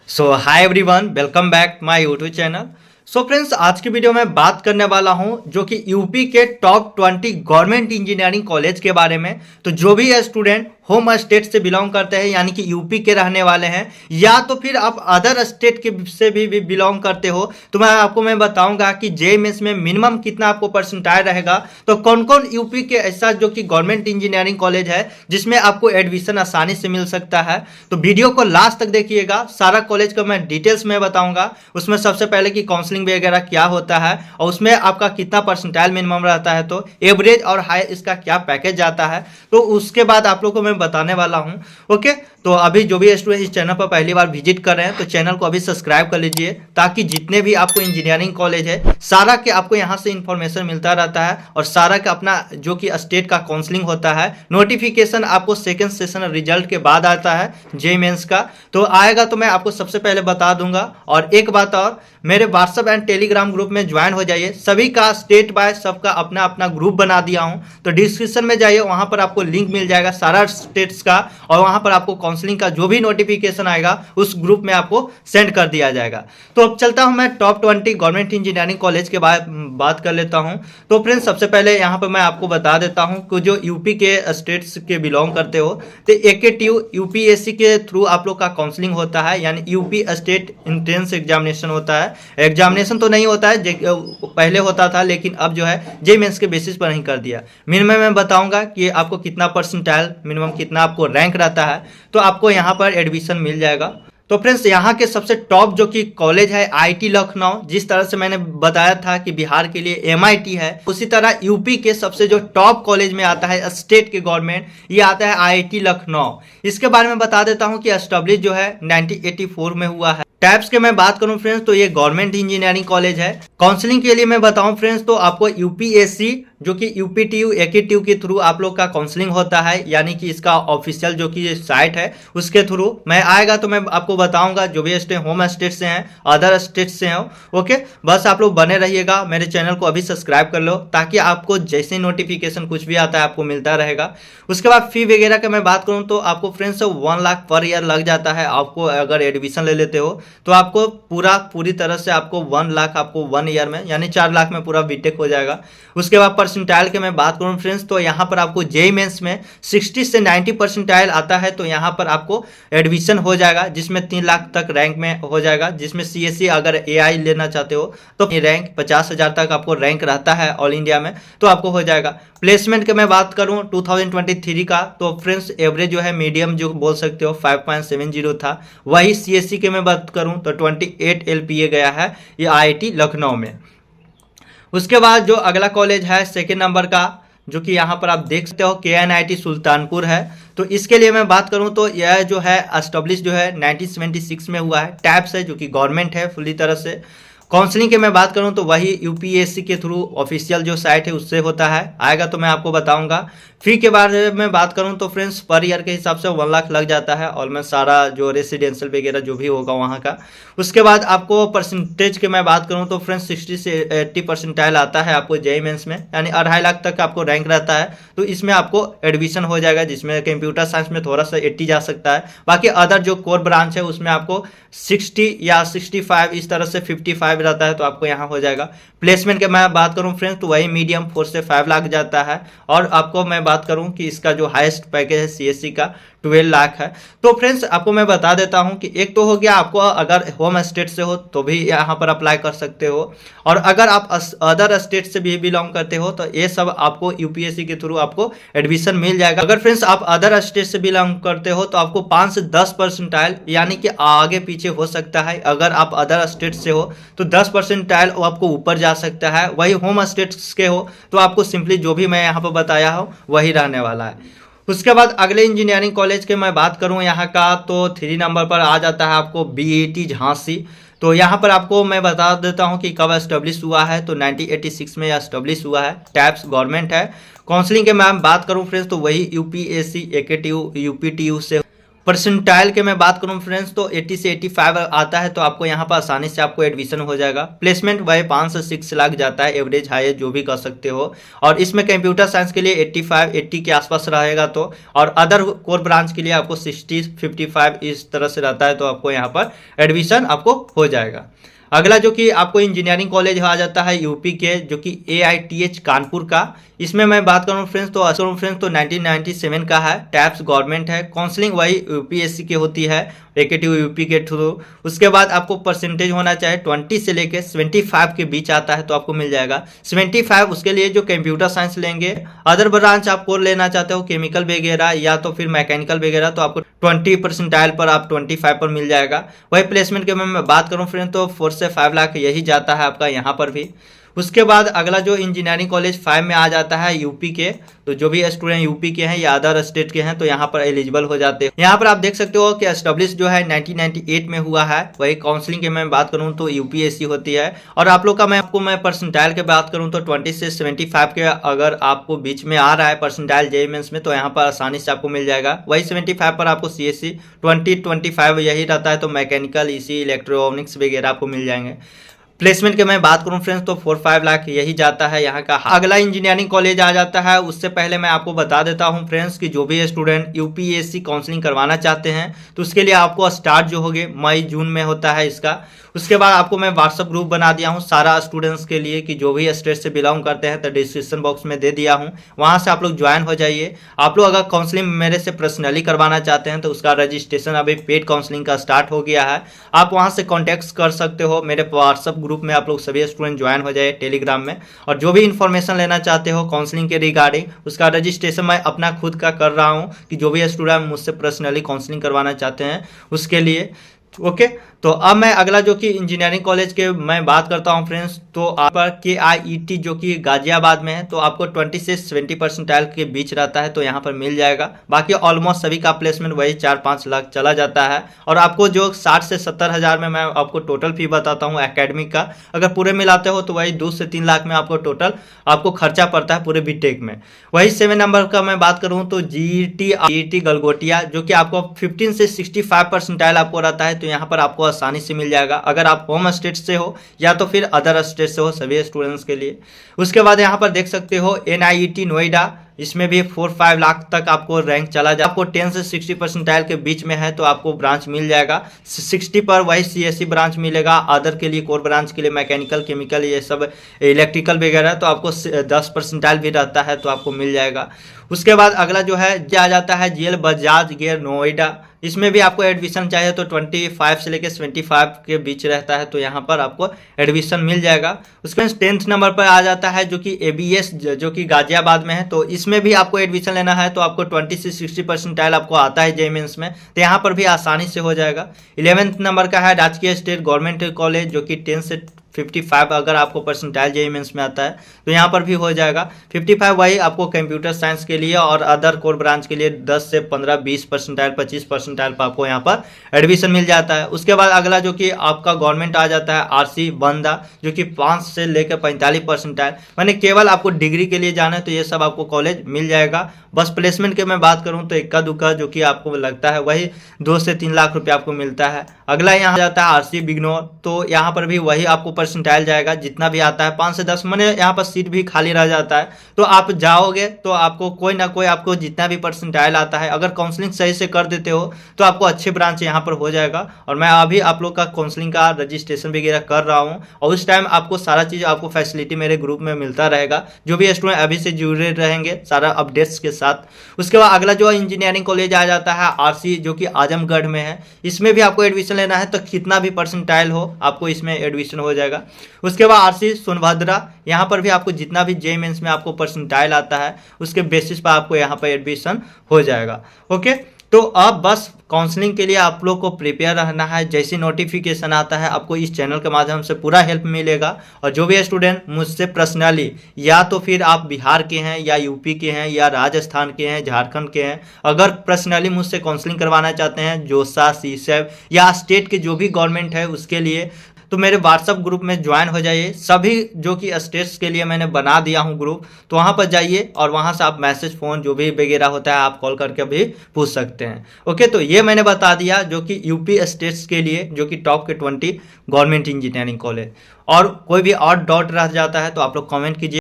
So hi everyone, welcome back my YouTube channel. So friends, आज की video में बात करने वाला हूं जो कि यूपी के टॉप 20 गवर्नमेंट इंजीनियरिंग कॉलेज के बारे में। तो जो भी स्टूडेंट होम स्टेट से बिलोंग करते हैं यानी कि यूपी के रहने वाले हैं या तो फिर आप अदर स्टेट के से भी बिलोंग करते हो, तो मैं बताऊंगा कि जे मेंस में मिनिमम कितना आपको परसेंटाइल रहेगा। तो कौन कौन यूपी के ऐसा जो कि गवर्नमेंट इंजीनियरिंग कॉलेज है जिसमें आपको एडमिशन आसानी से मिल सकता है। तो वीडियो को लास्ट तक देखिएगा, सारा कॉलेज का मैं डिटेल्स में बताऊंगा। उसमें सबसे पहले कि काउंसलिंग वगैरह क्या होता है और उसमें आपका कितना परसेंटाइल मिनिमम रहता है, तो एवरेज और हाई इसका क्या पैकेज जाता है, तो उसके बाद आप लोगों को मैं बताने वाला हूं। ओके, तो अभी जो भी स्टूडेंट इस चैनल पर पहली बार विजिट कर रहे हैं तो चैनल को अभी सब्सक्राइब कर लीजिए, ताकि जितने भी आपको इंजीनियरिंग कॉलेज है सारा के आपको यहाँ से इंफॉर्मेशन मिलता रहता है। और सारा का अपना जो कि स्टेट का काउंसलिंग होता है, नोटिफिकेशन आपको सेकेंड सेशन रिजल्ट के बाद आता है जे मेंस का। तो आएगा तो मैं आपको सबसे पहले बता दूंगा। और एक बात और, मेरे व्हाट्सएप एंड टेलीग्राम ग्रुप में ज्वाइन हो जाइए। सभी का स्टेट बाय सबका अपना अपना ग्रुप बना दिया हूं, तो डिस्क्रिप्शन में जाइए, वहां पर आपको लिंक मिल जाएगा सारा स्टेट्स का। और वहां पर आपको काउंसलिंग का जो भी नोटिफिकेशन आएगा उस ग्रुप में आपको सेंड कर दिया जाएगा। तो अब चलता हूं मैं टॉप 20 गवर्नमेंट इंजीनियरिंग कॉलेज के बात कर लेता हूं। तो फ्रेंड्स, सबसे पहले यहां पर मैं आपको बता देता हूं कि जो यूपी के स्टेट्स के बिलोंग करते हो तो एकेटीयू यूपीएससी के थ्रू आप लोग का काउंसलिंग होता है, यानी यूपी स्टेट एंट्रेंस एग्जामिनेशन होता है। एग्जामिनेशन तो नहीं होता है, पहले होता था, लेकिन अब जो है जे मेंस के बेसिस पर नहीं कर दिया। मिनिमम मैं बताऊंगा कि आपको कितना परसेंटाइल मिनिमम कितना आपको रैंक रहता है, तो आपको यहाँ पर एडमिशन मिल जाएगा। तो फ्रेंड्स, यहाँ के सबसे टॉप जो कि कॉलेज है आईटी लखनऊ। जिस तरह से मैंने बताया था कि बिहार के लिए एमआईटी है, उसी तरह यूपी के सबसे जो टॉप कॉलेज में आता है स्टेट के गवर्नमेंट, ये आता है आईआईटी लखनऊ। इसके बारे में बता देता हूँ कि एस्टेब्लिश जो है 1984 में हुआ है। टाइप्स के मैं बात करूं फ्रेंड्स, तो ये गवर्नमेंट इंजीनियरिंग कॉलेज है। काउंसलिंग के लिए मैं बताऊं फ्रेंड्स, तो आपको यूपीएससी जो कि यूपीटीयू एकेटीयू के थ्रू आप लोग का काउंसलिंग होता है, यानी कि इसका ऑफिशियल जो कि साइट है उसके थ्रू मैं आएगा तो मैं आपको बताऊंगा। जो भी स्टेट होम स्टेट से हैं अदर स्टेट से हैं, ओके, बस आप लोग बने रहिएगा। मेरे चैनल को अभी सब्सक्राइब कर लो, ताकि आपको जैसे नोटिफिकेशन कुछ भी आता है आपको मिलता रहेगा। उसके बाद फी वगैरह का मैं बात करूँ तो आपको फ्रेंड्स 1 लाख पर ईयर लग जाता है। आपको अगर एडमिशन ले लेते हो तो आपको पूरी तरह से आपको 1 लाख आपको 1 ईयर में यानी 4 लाख में पूरा बीटेक हो जाएगा। उसके बाद परसेंटाइल के मैं बात करूं फ्रेंड्स, तो यहाँ पर आपको जेईई मेंस में 60 से 90 परसेंटाइल आता है, तो यहाँ पर आपको एडमिशन हो जाएगा, जिसमें 3 लाख तक रैंक में हो जाएगा। जिसमें सीएससी अगर एआई लेना चाहते हो तो रैंक 50,000 तक आपको रैंक रहता है ऑल इंडिया में, तो आपको हो जाएगा। प्लेसमेंट के मैं बात करूं 2023 का, तो फ्रेंड्स एवरेज जो है मीडियम जो बोल सकते हो 5.70 था। वही सीएससी के मैं बात करूं तो 28 एलपीए गया है ये आईआईटी लखनऊ में। उसके बाद जो अगला कॉलेज है सेकेंड नंबर का, जो कि यहाँ पर आप देख सकते हो केएनआईटी सुल्तानपुर है। तो इसके लिए मैं बात करूँ तो यह जो है एस्टेब्लिश जो है 1976 में हुआ है। टैप्स है जो कि गवर्नमेंट है फुली तरह से। काउंसलिंग के मैं बात करूं तो वही यूपीएससी के थ्रू ऑफिशियल जो साइट है उससे होता है, आएगा तो मैं आपको बताऊंगा। फी के बारे में बात करूं तो फ्रेंड्स पर ईयर के हिसाब से 1 लाख लग जाता है ऑलमोस्ट सारा जो रेसिडेंशियल वगैरह जो भी होगा वहां का। उसके बाद आपको परसेंटेज के मैं बात करूं तो फ्रेंड्स 60 से 80 परसेंटाइल आता है आपको जेईई मेंस में, यानी 2.5 लाख तक आपको रैंक रहता है। तो इसमें आपको एडमिशन हो जाएगा, जिसमें कंप्यूटर साइंस में थोड़ा सा 80 जा सकता है। बाकी अदर जो कोर ब्रांच है उसमें आपको 60 या 65 इस तरह से 55 रहता है, तो आपको यहाँ हो जाएगा। प्लेसमेंट के मैं बात करूँ फ्रेंड्स, तो वही मीडियम 4 से 5 लाख जाता है। और आपको मैं बात करूं कि इसका जो हाईएस्ट पैकेज है सीएससी का 12 लाख है। तो फ्रेंड्स आपको मैं बता देता हूं कि एक तो हो गया, आपको अगर होम स्टेट से हो तो भी यहां पर अप्लाई कर सकते हो, और अगर आप अदर स्टेट से भी बिलोंग करते हो तो ये सब आपको यूपीएससी के थ्रू आपको एडमिशन मिल जाएगा। अगर फ्रेंड्स आप अदर स्टेट से बिलोंग करते हो तो आपको 5 से 10 परसेंटाइल यानी कि आगे पीछे हो सकता है। अगर आप अदर स्टेट से हो तो 10 परसेंटाइल आपको ऊपर जा सकता है। वही होम स्टेट के हो तो आपको सिंपली जो भी मैं यहाँ पर बताया हूँ वही रहने वाला है। उसके बाद अगले इंजीनियरिंग कॉलेज के मैं बात करूं यहाँ का, तो 3 नंबर पर आ जाता है आपको बीईटी झांसी। तो यहाँ पर आपको मैं बता देता हूँ कि कब एस्टेब्लिश हुआ है, तो 1986 में एस्टेब्लिश हुआ है। टैप्स गवर्नमेंट है। काउंसलिंग के मैं बात करूँ फ्रेंड्स, तो वही यूपीएससी एकेटीयू यूपीटीयू से परसेंटाइल के मैं बात करूं फ्रेंड्स तो 80 से 85 आता है तो आपको यहाँ पर आसानी से आपको एडमिशन हो जाएगा। प्लेसमेंट वही 5 से 6 लाख जाता है, एवरेज हाई जो भी कर सकते हो। और इसमें कंप्यूटर साइंस के लिए 85 80 के आसपास रहेगा तो, और अदर कोर ब्रांच के लिए आपको 60 55 इस तरह से रहता है तो आपको यहाँ पर एडमिशन आपको हो जाएगा। अगला जो कि आपको इंजीनियरिंग कॉलेज आ जाता है यूपी के, जो कि AITH कानपुर का। इसमें मैं बात करूँ फ्रेंड्स तो 1997 का है, टैप्स गवर्नमेंट है, काउंसलिंग वही यूपीएससी की होती है, रेकेटिव यूपी के थ्रू। उसके बाद आपको परसेंटेज होना चाहिए 20 से लेके 75 के बीच आता है तो आपको मिल जाएगा 75। उसके लिए जो कंप्यूटर साइंस लेंगे, अदर ब्रांच आप कोर लेना चाहते हो केमिकल वगैरह या तो फिर मैकेनिकल वगैरह, तो आपको 20 परसेंटाइल पर आप 25 पर मिल जाएगा। वही प्लेसमेंट के मैं बात करूँ फ्रेंड तो 4 से 5 लाख यही जाता है आपका यहाँ पर भी। उसके बाद अगला जो इंजीनियरिंग कॉलेज 5 में आ जाता है यूपी के, तो जो भी स्टूडेंट यूपी के हैं या अदर स्टेट के हैं तो यहाँ पर एलिजिबल हो जाते हैं। यहाँ पर आप देख सकते हो कि एस्टेब्लिश जो है 1998 में हुआ है। वही काउंसलिंग के मैं बात करूँ तो यूपीएससी होती है। और आप लोग का मैं परसेंटाइल के बात करूँ तो 20 से 75 के अगर आपको बीच में आ रहा है परसेंटाइल जेईई मेंस में तो यहाँ पर आसानी से आपको मिल जाएगा। वही 75 पर आपको CSE 20-25 यही रहता है तो मैकेनिकल इसी इलेक्ट्रॉनिक्स वगैरह आपको मिल जाएंगे। प्लेसमेंट के मैं बात करूं फ्रेंड्स तो 4-5 लाख यही जाता है यहाँ का। अगला इंजीनियरिंग कॉलेज आ जाता है। उससे पहले मैं आपको बता देता हूं फ्रेंड्स कि जो भी स्टूडेंट यूपीएससी काउंसलिंग करवाना चाहते हैं तो उसके लिए आपको स्टार्ट जो होगे मई जून में होता है इसका। उसके बाद आपको मैं व्हाट्सअप ग्रुप बना दिया हूँ सारा स्टूडेंट्स के लिए कि जो भी स्टेट से बिलोंग करते हैं तो डिस्क्रिप्शन बॉक्स में दे दिया हूँ, वहाँ से आप लोग ज्वाइन हो जाइए। आप लोग अगर काउंसलिंग मेरे से पर्सनली करवाना चाहते हैं तो उसका रजिस्ट्रेशन अभी पेड काउंसलिंग का स्टार्ट हो गया है, आप वहाँ से कॉन्टैक्ट कर सकते हो। मेरे व्हाट्सअप ग्रुप में आप लोग सभी स्टूडेंट ज्वाइन हो जाइए टेलीग्राम में, और जो भी इन्फॉर्मेशन लेना चाहते हो काउंसलिंग के रिगार्डिंग उसका रजिस्ट्रेशन मैं अपना खुद का कर रहा हूँ कि जो भी स्टूडेंट मुझसे पर्सनली काउंसलिंग करवाना चाहते हैं उसके लिए। ओके, तो अब मैं अगला जो कि इंजीनियरिंग कॉलेज के मैं बात करता हूं फ्रेंड्स तो आप पर KIET जो कि गाजियाबाद में है तो आपको 20 से 70 परसेंटाइल के बीच रहता है तो यहाँ पर मिल जाएगा। बाकी ऑलमोस्ट सभी का प्लेसमेंट वही 4-5 लाख चला जाता है। और आपको जो 60 से 70 हज़ार में मैं आपको टोटल फी बताता हूँ एकेडमिक का, अगर पूरे मिलाते हो तो वही 2 से 3 लाख में आपको टोटल आपको खर्चा पड़ता है पूरे बीटेक में। वही 7 नंबर का मैं बात करूँ तो GET गलगोटिया जो कि आपको 15 से 65 परसेंटाइल आपको रहता है तो यहाँ पर आपको आसानी से मिल जाएगा अगर आप होम स्टेट से हो या तो फिर अदर स्टेट से हो सभी स्टूडेंट्स के लिए। उसके बाद यहाँ पर देख सकते हो NIET नोएडा, इसमें भी 4-5 लाख तक आपको रैंक चला जाए। आपको 10 से 60 परसेंटाइल के बीच में है तो आपको ब्रांच मिल जाएगा। 60 पर वही CSE ब्रांच मिलेगा, अदर के लिए कोर ब्रांच के लिए मैकेनिकल केमिकल ये सब इलेक्ट्रिकल वगैरह तो आपको 10 परसेंटाइल भी रहता है तो आपको मिल जाएगा। उसके बाद अगला जो है आ जाता है GL बजाज गियर नोएडा, इसमें भी आपको एडमिशन चाहिए तो 25 से लेकर 75 के बीच रहता है तो यहाँ पर आपको एडमिशन मिल जाएगा। उसके बाद 10th नंबर पर आ जाता है जो कि ABS जो कि गाजियाबाद में है तो इसमें भी आपको एडमिशन लेना है तो आपको 20 से 60 परसेंटाइल आपको आता है जेईई मेंस में तो यहाँ पर भी आसानी से हो जाएगा। 11th नंबर का है राजकीय स्टेट गवर्नमेंट कॉलेज जो कि 10 से 55 अगर आपको परसेंटाइल जेईई मेंस में आता है तो यहाँ पर भी हो जाएगा। 55 वही आपको कंप्यूटर साइंस के लिए और अदर कोर ब्रांच के लिए 10 से 15-20 परसेंटाइल 25 परसेंटाइल पर आपको यहाँ पर एडमिशन मिल जाता है। उसके बाद अगला जो कि आपका गवर्नमेंट आ जाता है RC बंदा जो कि 5 से लेकर 45 परसेंटाइल, मैंने केवल आपको डिग्री के लिए जाना है तो ये सब आपको कॉलेज मिल जाएगा। बस प्लेसमेंट के मैं बात करूँ तो इक्का दुक्का जो कि आपको लगता है वही 2 से 3 लाख रुपये आपको मिलता है। अगला यहाँ जाता है RC बिग्नोर, तो यहाँ पर भी वही आपको परसेंटाइल जाएगा जितना भी आता है 5 से 10, मैंने यहाँ पर सीट भी खाली रह जाता है तो आप जाओगे तो आपको कोई ना कोई आपको जितना भी परसेंटाइल आता है अगर काउंसलिंग सही से कर देते हो तो आपको अच्छे ब्रांच यहाँ पर हो जाएगा। और मैं अभी आप लोग का काउंसलिंग का रजिस्ट्रेशन वगैरह कर रहा हूँ और उस टाइम आपको सारा चीज़ आपको फैसिलिटी मेरे ग्रुप में मिलता रहेगा, जो भी स्टूडेंट अभी से जुड़े रहेंगे सारा अपडेट्स के साथ। उसके बाद अगला जो इंजीनियरिंग कॉलेज आ जाता है RC जो कि आजमगढ़ में है, इसमें भी आपको एडमिशन लेना है तो कितना भी परसेंटाइल हो आपको इसमें एडमिशन हो जाएगा। उसके बाद RC सोनभद्रा, यहाँ पर भी आपको जितना भी जेईई मेंस में आपको परसेंटाइल आता है उसके बेसिस पर आपको यहाँ पर एडमिशन हो जाएगा। ओके, तो अब बस काउंसलिंग के लिए आप लोग को प्रिपेयर रहना है। जैसे नोटिफिकेशन आता है आपको इस चैनल के माध्यम से पूरा हेल्प मिलेगा। और जो भी स्टूडेंट मुझसे पर्सनली या तो फिर आप बिहार के हैं या यूपी के हैं या राजस्थान के हैं झारखंड के हैं, अगर पर्सनली मुझसे काउंसलिंग करवाना चाहते हैं जोसा CSEB या स्टेट के जो भी गवर्नमेंट है उसके लिए, तो मेरे व्हाट्सअप ग्रुप में ज्वाइन हो जाइए। सभी जो कि स्टेट्स के लिए मैंने बना दिया हूँ ग्रुप, तो वहाँ पर जाइए और वहाँ से आप मैसेज, फ़ोन जो भी वगैरह होता है आप कॉल करके भी पूछ सकते हैं। ओके, तो ये मैंने बता दिया जो कि यूपी स्टेट्स के लिए, जो कि टॉप के 20 गवर्नमेंट इंजीनियरिंग कॉलेज। और कोई भी और डाउट रह जाता है तो आप लोग कमेंट कीजिए।